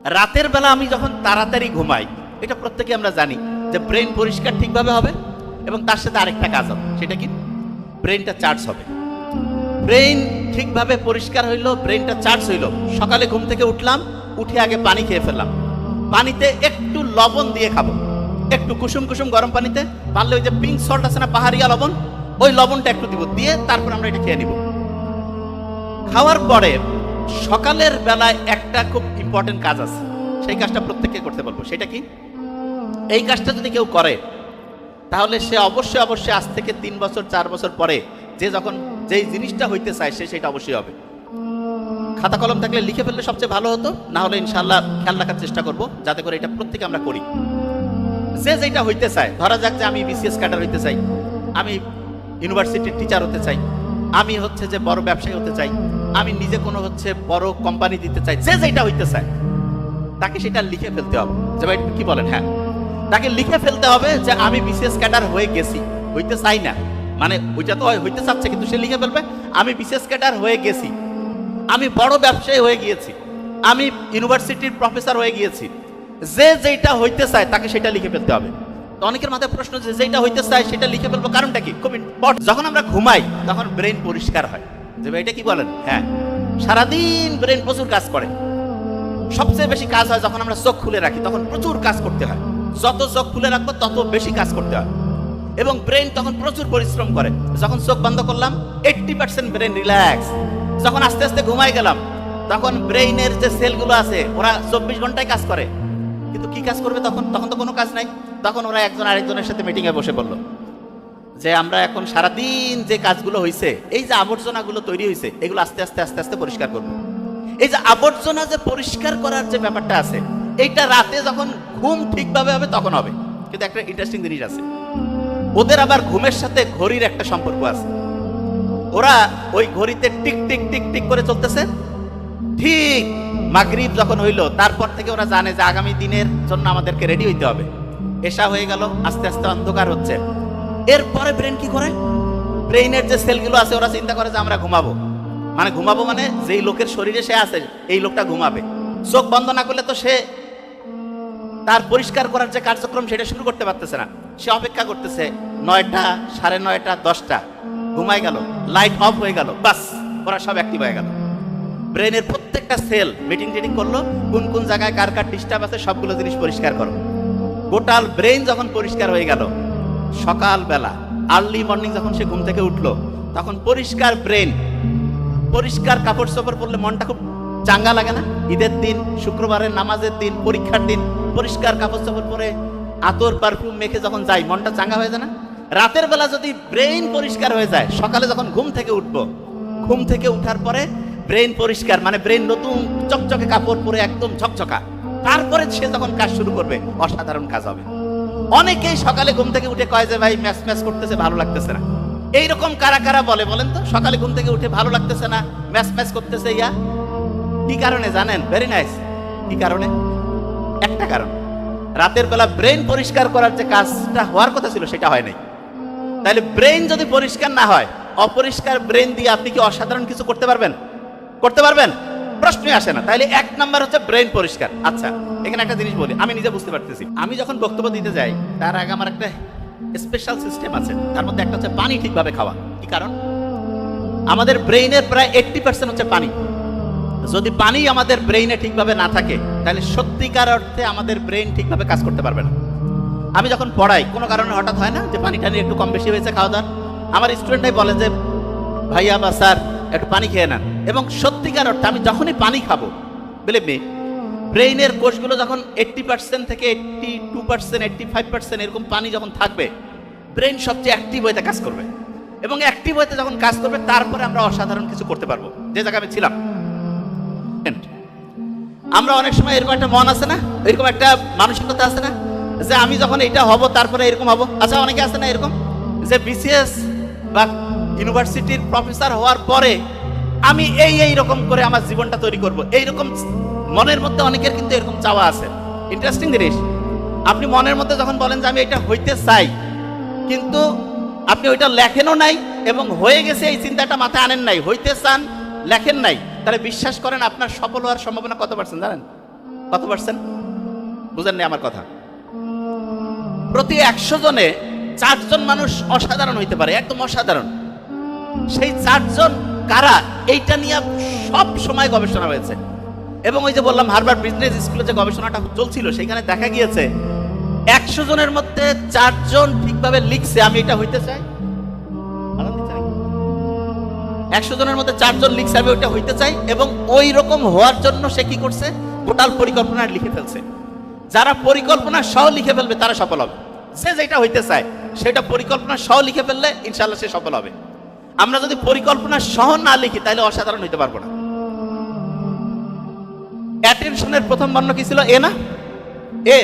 রাতের বেলা আমি যখন তাড়াতাড়ি ঘুমাই, এটা প্রত্যেকে আমরা জানি যে ব্রেন পরিষ্কার ঠিকভাবে হবে এবং তার সাথে আরেকটা কাজ হবে, সেটা কি ব্রেনটা চার্জ হবে। ব্রেন ঠিকভাবে পরিষ্কার হইলো, ব্রেনটা চার্জ হইলো। সকালে ঘুম থেকে উঠলাম, উঠে আগে পানি খেয়ে ফেললাম, পানিতে একটু লবণ দিয়ে খাবো, একটু কুসুম কুসুম গরম পানিতে, পারলে ওই যে পিঙ্ক সল্ট আছে না, পাহাড়িয়া লবণ, ওই লবণটা একটু দিব, দিয়ে তারপর আমরা এটা খেয়ে নিব। খাওয়ার পরে সকালের বেলায় একটা খুব ইম্পর্টেন্ট কাজ আছে, সেই কাজটা প্রত্যেককে করতে বলবো। সেটা কি? এই কাজটা যদি কেউ করে তাহলে সে অবশ্যই অবশ্যই আজ থেকে 3 বছর 4 বছর পরে যে যখন যেই জিনিসটা হইতে চায় সে সেটা অবশ্যই হবে। খাতা কলম থাকলে লিখে ফেললে সবচেয়ে ভালো হতো, না হলে ইনশাআল্লাহ খেয়াল রাখার চেষ্টা করব যাতে করে এটা প্রত্যেকে আমরা করি। যে যেটা হইতে চায়, ধরা যাক যে আমি বিসিএস ক্যাডার হইতে চাই, আমি ইউনিভার্সিটির টিচার হতে চাই, আমি হচ্ছে যে বড় ব্যবসায়ী হতে চাই, আমি নিজে কোনো হচ্ছে বড় কোম্পানি দিতে চাই, যে যেটা হইতে চায় তাকে সেটা লিখে ফেলতে হবে। যে ভাই কি বলেন? হ্যাঁ, তাকে লিখে ফেলতে হবে যে আমি বিসিএস ক্যাডার হয়ে গেছি, হইতে চাই না, মানে ওইটা তো হইতে চাচ্ছে কিন্তু সে লিখে ফেলবে আমি বিসিএস ক্যাডার হয়ে গেছি, আমি বড় ব্যবসায়ী হয়ে গিয়েছি, আমি ইউনিভার্সিটির প্রফেসর হয়ে গিয়েছি। যে যেটা হইতে চায় তাকে সেটা লিখে ফেলতে হবে। তো অনেকের মাথায় প্রশ্ন, যে যেটা হইতে চায় সেটা লিখে ফেলবো, কারণটা কি? খুব ইম্পর্টেন্ট। যখন আমরা ঘুমাই তখন ব্রেন পরিষ্কার হয়। যে ভাই এটা কি বলেন? হ্যাঁ, সারাদিন ব্রেন প্রচুর কাজ করে। সবচেয়ে বেশি কাজ হয় যখন আমরা চোখ খুলে রাখি, তখন প্রচুর কাজ করতে হয়। যত চোখ খুলে রাখবো তত বেশি কাজ করতে হয় এবং ব্রেন তখন প্রচুর পরিশ্রম করে। যখন চোখ বন্ধ করলাম 80% ব্রেন রিল্যাক্স। যখন আস্তে আস্তে ঘুমাই গেলাম তখন ব্রেইনের যে সেলগুলো আছে ওরা 24 ঘন্টায় কাজ করে, কিন্তু কি কাজ করবে তখন? তখন তো কোনো কাজ নাই। তখন ওরা একজন আরেকজনের সাথে মিটিংয়ে বসে বলল যে আমরা এখন সারাদিন যে কাজগুলো হয়েছে, এই যে আবর্জনাগুলো তৈরি হয়েছে, এগুলো আস্তে আস্তে আস্তে আস্তে পরিষ্কার করবো। এই যে আবর্জনা যে পরিষ্কার করার যে ব্যাপারটা আছে, এইটা রাতে যখন ঘুম ঠিকভাবে হবে তখন হবে। কিন্তু একটা ইন্টারেস্টিং জিনিস আছে, ওদের আবার ঘুমের সাথে ঘড়ির একটা সম্পর্ক আছে। ওরা ওই ঘড়িতে টিক টিক টিক টিক করে চলতেছে, ঠিক মাগরিব যখন হইলো তারপর থেকে ওরা জানে যে আগামী দিনের জন্য আমাদেরকে রেডি হইতে হবে। এশা হয়ে গেল, আস্তে আস্তে অন্ধকার হচ্ছে। এরপরে ব্রেন কি করে? ব্রেইনের যে সেলগুলো আছে ওরা চিন্তা করে যে আমরা ঘুমাবো, মানে ঘুমাবো মানে যেই লোকের শরীরে সে আছে এই লোকটা ঘুমাবে। চোখ বন্ধ না করলে তো সে তার পরিষ্কার করার যে কার্যক্রম সেটা শুরু করতে পারতেছে না। সে অপেক্ষা করতেছে 9টা, 9:30, 10টা, ঘুমায় গেল, লাইট অফ হয়ে গেল, বাস ওরা সব অ্যাক্টিভ হয়ে গেল। ব্রেনের প্রত্যেকটা সেল মিটিং টিটিং করলো, কোন কোন জায়গায় কার কার ডিস্টার্ব আছে সবগুলো জিনিস পরিষ্কার করো। গোটাল ব্রেন যখন পরিষ্কার হয়ে গেল, সকালবেলা আর্লি মর্নিং যখন সে ঘুম থেকে উঠলো তখন পরিষ্কার ব্রেন, পরিষ্কার কাপড় চোপড় পরলে মনটা খুব চাঙ্গা লাগে না? ঈদের দিন, শুক্রবারের নামাজের দিন, পরীক্ষার দিন পরিষ্কার কাপড় চোপড় পরে আতর পারফিউম মেখে যখন যাই মনটা চাঙ্গা হয়ে যায় না? রাতের বেলা যদি ব্রেন পরিষ্কার হয়ে যায়, সকালে যখন ঘুম থেকে উঠবো, ঘুম থেকে উঠার পরে ব্রেন পরিষ্কার, মানে ব্রেন নতুন চকচকে কাপড় পরে একদম ঝকঝকা, তারপরে সে যখন কাজ শুরু করবে অসাধারণ কাজ হবে। অনেকেই সকালে ঘুম থেকে উঠে কয় যে ভাই ম্যাচ ম্যাচ করতেছে, ভালো লাগতেছে না। এইরকম কারা কারা বলে বলেন তো? সকালে ঘুম থেকে উঠে ভালো লাগতেছে না, ম্যাচ ম্যাচ করতেছে, ইয়া কি কারণে জানেন? Very nice. কি কারণে? একটা কারণ, রাতের বেলা ব্রেন পরিষ্কার করার যে কাজটা হওয়ার কথা ছিল সেটা হয় নাই। তাহলে ব্রেন যদি পরিষ্কার না হয়, অপরিষ্কার ব্রেন দিয়ে আপনি কি অসাধারণ কিছু করতে পারবেন? করতে পারবেন? প্রশ্নই আসে না। তাহলে 1 নাম্বার হচ্ছে ব্রেন পরিষ্কার। আচ্ছা, এখানে একটা জিনিস বলি, আমি নিজে বুঝতে পারতেছি। আমি যখন বক্তব্য দিতে যাই তার আগে আমার একটা স্পেশাল সিস্টেম আছে, তার মধ্যে একটা হচ্ছে পানি ঠিকভাবে খাওয়া। কি কারণ? আমাদের ব্রেইনের প্রায় 80% হচ্ছে পানি। যদি পানি আমাদের ব্রেইনে ঠিকভাবে না থাকে তাহলে সত্যিকার অর্থে আমাদের ব্রেইন ঠিকভাবে কাজ করতে পারবে না। আমি যখন পড়াই, কোনো কারণে হঠাৎ হয় না যে পানি টানি একটু কম বেশি হয়েছে খাওয়া দাওয়ার, আমার স্টুডেন্টরাই বলে যে ভাইয়া বা স্যার একটু পানি খেয়ে নেন। এবং সত্যিকার অর্থে আমি যখনই পানি খাবো, বিলিভ মি, ব্রেইনের কোষগুলো যখন 80% থেকে 82%, 85% এরকম পানি যখন থাকবে, ব্রেন সবচেয়ে অ্যাক্টিভ হইতে কাজ করবে। এবং অ্যাক্টিভ হইতে যখন কাজ করবে তারপরে আমরা অসাধারণ কিছু করতে পারবো। যে জায়গায় আমি ছিলাম, আমরা অনেক সময় এরকম একটা মন আছে না, এরকম একটা মানসিকতা আছে না যে আমি যখন এটা হব তারপরে এরকম হব। আচ্ছা, অনেকে আছে না এরকম যে বিসিএস বা ইউনিভার্সিটির প্রফেসর হওয়ার পরে আমি এই রকম করে আমার জীবনটা তৈরি করব, এইরকম মনের মধ্যে অনেকের কিন্তু এরকম চাওয়া আছে। ইন্টারেস্টিং জিনিস, আপনি মনের মধ্যে যখন বলেন যে আমি এটা হইতে চাই, কিন্তু আপনি ওইটা লেখেনও নাই এবং হয়ে গেছে এই চিন্তাটা মাথায় আনেন নাই, হইতে চান লেখেন নাই, তাহলে বিশ্বাস করেন আপনার সফল হওয়ার সম্ভাবনা কত পার্সেন্ট জানেন? কত পার্সেন্ট? বুঝেন না আমার কথা? প্রতি 100 জনে 4 জন মানুষ অসাধারণ হইতে পারে, একদম অসাধারণ। সেই 4 জন কারা, এইটা নিয়ে সব সময় গবেষণা হয়েছে। এবং ওই যে বললাম হার্ভার্ড বিজনেস স্কুলে যে গবেষণাটা চলছিল, সেখানে দেখা গিয়েছে 100 জনের মধ্যে 4 জন ঠিকভাবে লিখছে আমি এটা হইতে চাই। 100 জনের মধ্যে 4 জন লিখছে আমি ওইটা হইতে চাই, এবং ওই রকম হওয়ার জন্য সে কি করছে, টোটাল পরিকল্পনা লিখে ফেলছে। যারা পরিকল্পনা সহ লিখে ফেলবে তারা সফল হবে। সে যেটা হইতে চায় সেটা পরিকল্পনা সহ লিখে ফেললে ইনশাআল্লাহ সে সফল হবে। আমরা যদি পরিকল্পনা সহ না লিখি তাহলে অসাধারণ হইতে পারবো না। অ্যাটেনশনের প্রথম বর্ণ কি ছিল? এ না? এ।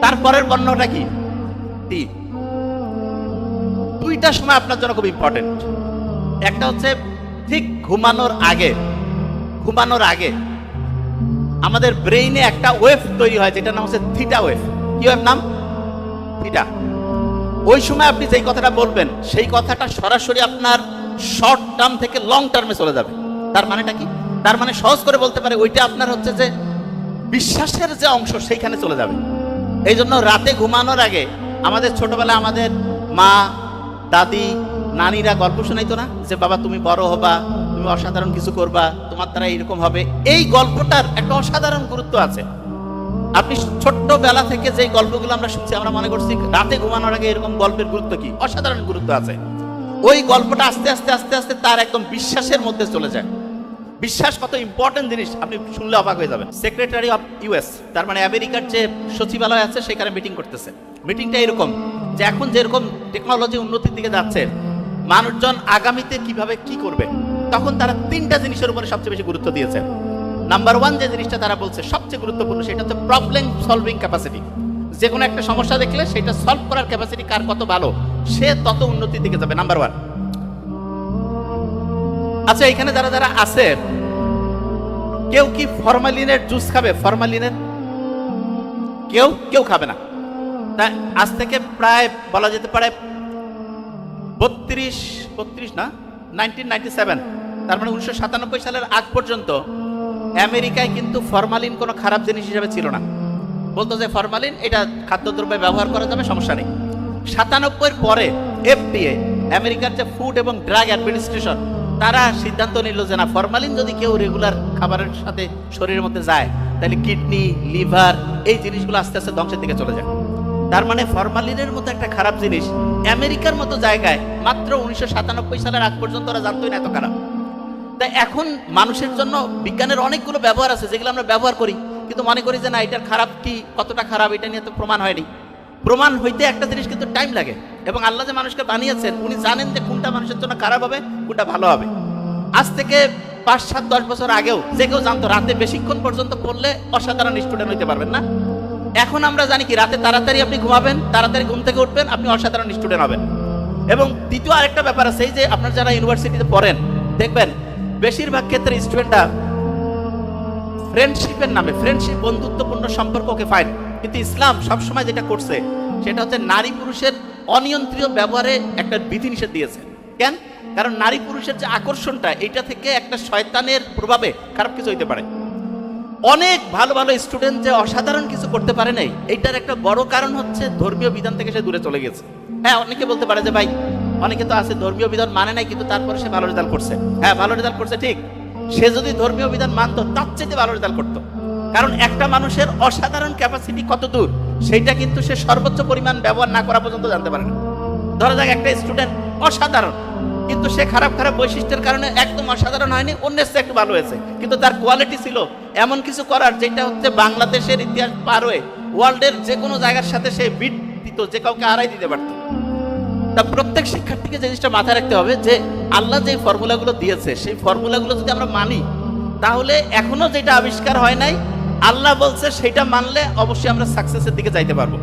তারপরের বর্ণটা কি? টি। দুইটা সময় আপনার জন্য খুব ইম্পর্টেন্ট। একটা হচ্ছে ঠিক ঘুমানোর আগে আমাদের ব্রেইনে একটা ওয়েভ তৈরি হয়, যেটা নাম হচ্ছে থিটা ওয়েভ। কি ওয়েভ নাম? থিটা। ওই সময় আপনি যেই কথাটা বলবেন সেই কথাটা সরাসরি আপনার শর্ট টার্ম থেকে লং টার্মে চলে যাবে। তার মানেটা কি? তার মানে সহজ করে বলতে পারে ওইটা আপনার হচ্ছে যে বিশ্বাসের যে অংশ সেইখানে চলে যাবে। এই জন্য রাতে ঘুমানোর আগে আমাদের ছোটবেলায় আমাদের মা, দাদি, নানিরা গল্প শোনাইতো না, যে বাবা তুমি বড় হবা, তুমি অসাধারণ কিছু করবা, তোমার দ্বারা এইরকম হবে। এই গল্পটার একটা অসাধারণ গুরুত্ব আছে। আপনি ছোট্টবেলা থেকে যে গল্পগুলো আমরা শুনছি, আমরা মনে করছি রাতে ঘুমানোর আগে এরকম গল্পের গুরুত্ব কি? অসাধারণ গুরুত্ব আছে। ওই গল্পটা আস্তে আস্তে আস্তে আস্তে তার একদম বিশ্বাসের মধ্যে চলে যায়। বিশ্বাস কত ইম্পর্টেন্ট জিনিস আপনি শুনলে অবাক হয়ে যাবেন। সেক্রেটারি অফ ইউএস, তার মানে আমেরিকার যে সচিবালয় আছে, সেখানে মিটিং করতেছে। মিটিংটা এরকম যে এখন যেরকম টেকনোলজি উন্নতির দিকে যাচ্ছে, মানুষজন আগামীতে কিভাবে কি করবে, তখন তারা 3টা জিনিসের উপরে সবচেয়ে বেশি গুরুত্ব দিয়েছে। নাম্বার 1 যে জিনিসটা তারা বলছে সবচেয়ে গুরুত্বপূর্ণ, সেটা হচ্ছে প্রবলেম সলভিং ক্যাপাসিটি। যে কোনো একটা সমস্যা দেখলে সেটা সলভ করার ক্যাপাসিটি কার কত ভালো, সে তত উন্নতির দিকে যাবে। নাম্বার 1। আচ্ছা, এখানে যারা যারা আছে, কেউ কি ফরমালিনের জুস খাবে? ফরমালিনের কেউ খাবে না। তাই আজ থেকে প্রায় বলা যেতে পারে 1997, তার মানে 1997 সালের আগ পর্যন্ত আমেরিকায় কিন্তু ফরমালিন কোনো খারাপ জিনিস হিসেবে ছিল না। বলতো যে ফরমালিন এটা খাদ্যদ্রব্যে ব্যবহার করা যাবে, সমস্যা নেই। 97 পরে এফডিএ, আমেরিকার যে ফুড এবং ড্রাগ অ্যাডমিনিস্ট্রেশন, তারা সিদ্ধান্ত নিল যে না, ফরমালিন যদি কেউ রেগুলার খাবারের সাথে শরীরের মধ্যে যায় তাহলে কিডনি, লিভার, এই জিনিসগুলো আস্তে আস্তে ধ্বংসের দিকে চলে যায়। তার মানে ফরমালিনের মতো একটা খারাপ জিনিস আমেরিকার মতো জায়গায় মাত্র 1997 সালের আগ পর্যন্ত ওরা জানতোই না এত খারাপ। তাই এখন মানুষের জন্য বিজ্ঞানের অনেকগুলো ব্যবহার আছে যেগুলো আমরা ব্যবহার করি, কিন্তু মনে করি যে না, এটার খারাপ কি, কতটা খারাপ এটা নিয়ে তো প্রমাণ হয়নি। প্রমাণ হইতে একটা জিনিস কিন্তু টাইম লাগে, এবং আল্লাহ যে মানুষকে বানিয়েছেন উনি জানেন যে কোনটা মানুষের জন্য খারাপ হবে, কোনটা ভালো হবে। আজ থেকে 5, 7, 10 বছর আগেও যে কেউ জানতো রাতে বেশিক্ষণ পর্যন্ত পড়লে অসাধারণ স্টুডেন্ট হইতে পারবেন না। এখন আমরা জানি কি, রাতে তাড়াতাড়ি আপনি ঘুমাবেন, তাড়াতাড়ি ঘুম থেকে উঠবেন, আপনি অসাধারণ স্টুডেন্ট হবেন। এবং দ্বিতীয় আরেকটা ব্যাপার আছে, এই যে আপনার যারা ইউনিভার্সিটিতে পড়েন, দেখবেন বেশিরভাগ ক্ষেত্রে স্টুডেন্টরা ফ্রেন্ডশিপের নামে, ফ্রেন্ডশিপ বন্ধুত্বপূর্ণ সম্পর্ক, ওকে ফাইন, কিন্তু ইসলাম সবসময় যেটা করছে সেটা হচ্ছে নারী পুরুষের অনিয়ন্ত্রিত ব্যবহারে একটা বিধিনিষেধ দিয়েছে। কেন? কারণ নারী পুরুষের যে আকর্ষণটা, এটা থেকে একটা শয়তানের প্রভাবে খারাপ কিছু হইতে পারে। অনেক ভালো ভালো স্টুডেন্ট যে অসাধারণ কিছু করতে পারে নাই, এইটার একটা বড় কারণ হচ্ছে ধর্মীয় বিধান থেকে সে দূরে চলে গেছে। হ্যাঁ, অনেকে বলতে পারে যে ভাই, অনেকে তো আছে ধর্মীয় বিধান মানে নাই, কিন্তু তারপরে সে ভালো রেজাল্ট করছে। হ্যাঁ, ভালো রেজাল্ট করছে ঠিক, সে যদি ধর্মীয় বিধান মানতো তার চাইতে ভালো রেজাল্ট করতো। কারণ একটা মানুষের অসাধারণ ক্যাপাসিটি কত দূর, সেইটা কিন্তু সে সর্বোচ্চ পরিমাণ ব্যবহার না করা পর্যন্ত জানতে পারে না। ধরা যাক একটা স্টুডেন্ট অসাধারণ, কিন্তু সে খারাপ খারাপ বৈশিষ্ট্যের কারণে একদম অসাধারণ হয়নি, অন্যের চেয়ে একটু ভালো হয়েছে, কিন্তু তার কোয়ালিটি ছিল এমন কিছু করার যেটা হচ্ছে বাংলাদেশের ইতিহাস পার হয়ে ওয়ার্ল্ডের যে কোনো জায়গার সাথে সে বিট দিত, যে কাউকে হারাই দিতে পারত। তা প্রত্যেক শিক্ষার্থীকে জিনিসটা মাথায় রাখতে হবে যে আল্লাহ যে ফর্মুলাগুলো দিয়েছে, সেই ফর্মুলাগুলো যদি আমরা মানি, তাহলে এখনো যেটা আবিষ্কার হয় নাই, আল্লাহ বলছে সেটা মানলে অবশ্যই আমরা সাকসেসের দিকে যাইতে পারবো।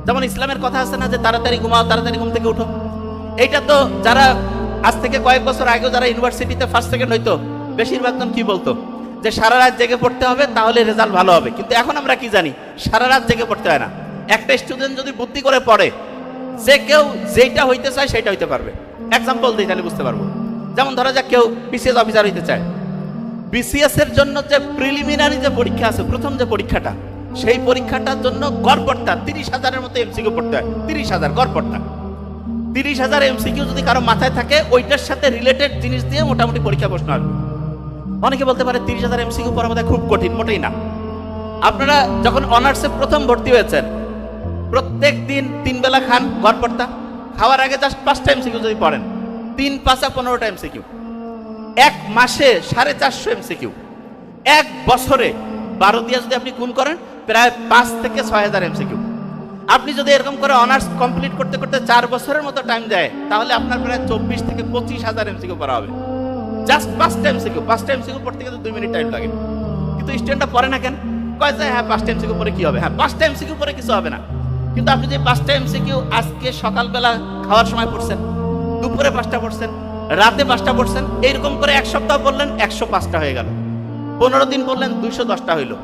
যেমন ইসলামের কথা আছে না, যে তাড়াতাড়ি ঘুমাও, তাড়াতাড়ি ঘুম থেকে উঠো। এইটা তো যারা আজ থেকে কয়েক বছর আগেও যারা ইউনিভার্সিটিতে ফার্স্ট সেকেন্ড হইতো, বেশিরভাগ জন কি বলতো যে সারা রাত জেগে পড়তে হবে, তাহলে রেজাল্ট ভালো হবে। কিন্তু এখন আমরা কি জানি, সারা রাত জেগে পড়তে হয় না। একটা স্টুডেন্ট যদি বুদ্ধি করে পড়ে, যে কেউ যেটা হইতে চায় সেটা হইতে পারবে। এক্সাম্পল দিই তাহলে বুঝতে পারবো। যেমন ধরা যাক কেউ বিসিএস অফিসার হইতে চায়, বিসিএস এর জন্য যে প্রিলিমিনারি যে পরীক্ষা আছে, প্রথম যে পরীক্ষাটা, সেই পরীক্ষাটার জন্য গড়পড়তা 30,000-এর মতো এমসিকিউ পড়তে হয়। 30,000 গড়পড়তা। 30,000 এমসিকিউ যদি কারো মাথায় থাকে, ওইটার সাথে রিলেটেড জিনিস দিয়ে মোটামুটি পরীক্ষা প্রশ্ন আসবে। অনেকে বলতে পারে 30,000 এমসিকিউ পড়া বোধহয় খুব কঠিন। মোটেই না। আপনারা যখন অনার্সে প্রথম ভর্তি হয়েছেন, প্রত্যেক দিন 3 বেলা খান, গড়পড়তা। খাওয়ার আগে জাস্ট 5টা এমসিকিউ যদি পড়েন, 3 5 15টা এমসিকিউ। এক মাসে 450 এমসিকিউ। এক বছরে 12 দিয়ে যদি আপনি গুণ করেন, প্রায় 5 থেকে 6,000 এমসিকিউ। আপনি যদি এরকম করে অনার্স কমপ্লিট করতে করতে 4 বছরের মতো টাইম দেয়, তাহলে আপনার প্রায় 24 থেকে 25,000 এমসিকিউ পড়া হবে। জাস্ট 5টা এমসিকিউ। 5টা এমসিকিউ পড়তে গেলে 2 মিনিট টাইম লাগে। কিন্তু স্টুডেন্টরা পড়ে না কেন? কয় যে হ্যাঁ 5টা এমসিকিউ পরে কি হবে? হ্যাঁ 5টা এমসিকিউ পরে কিছু হবে না। কিন্তু আপনি যে 5টা এমসিকিউ আজকে সকালবেলা খাওয়ার সময় পড়ছেন, দুপুরে 5টা পড়ছেন, রাতে 5টা পড়ছেন, এইরকম করে এক সপ্তাহ পড়লেন, 105টা হয়ে গেল। 15 দিন পড়লেন, 210টা হইলো।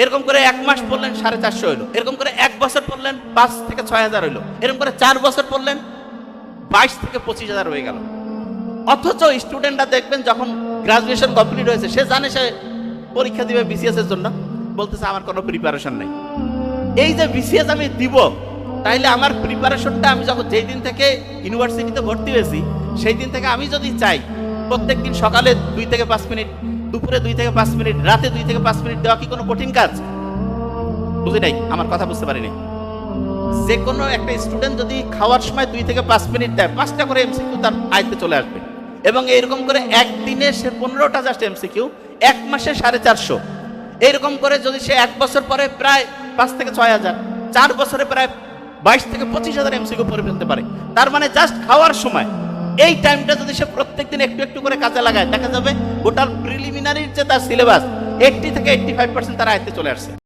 এরকম করে 1 মাস পড়লেন, 450 হইলো। এরকম করে 1 বছর পড়লেন, 5 থেকে 6,000 হইলো। এরকম করে 4 বছর পড়লেন, 22 থেকে 25,000 হয়ে গেল। অথচ স্টুডেন্টরা দেখবেন যখন গ্রাজুয়েশন কমপ্লিট হয়েছে, সে জানে সে পরীক্ষা দিবে বিসিএস এর জন্য, বলতেছে আমার কোনো প্রিপারেশন নেই। এই যে বিসিএস আমি দিব, তাইলে আমার প্রিপারেশনটা আমি যখন যেই দিন থেকে ইউনিভার্সিটিতে ভর্তি হয়েছি, সেই দিন থেকে আমি যদি চাই প্রত্যেক দিন সকালে 2 থেকে 5 মিনিট, দুপুরে 2 থেকে 5 মিনিট, রাতে 2 থেকে 5 মিনিট দেওয়া কি কোনো কঠিন কাজ? বুঝি নাই, আমার কথা বুঝতে পারিনি। যে কোনো একটা স্টুডেন্ট যদি খাওয়ার সময় 2 থেকে 5 মিনিট দেয়, 5টা করে এমসিকিউ তার আয়ত্তে চলে আসবে। এবং এইরকম করে একদিনে সে 15টা জাস্ট এমসিকিউ, 1 মাসে 450। এইরকম করে যদি সে 1 বছর পরে প্রায় 5 থেকে 6,000, 4 বছরে প্রায় 22 থেকে 25,000 এমসিকিউ পড়ে ফেলতে পারে। তার মানে জাস্ট খাওয়ার সময় এই টাইমটা যদি সে প্রত্যেকদিন একটু একটু করে কাজে লাগায়, দেখা যাবে গোটা প্রিলিমিনারির যে তার সিলেবাস 80 থেকে 85% তার আয়ত্তে চলে আসছে।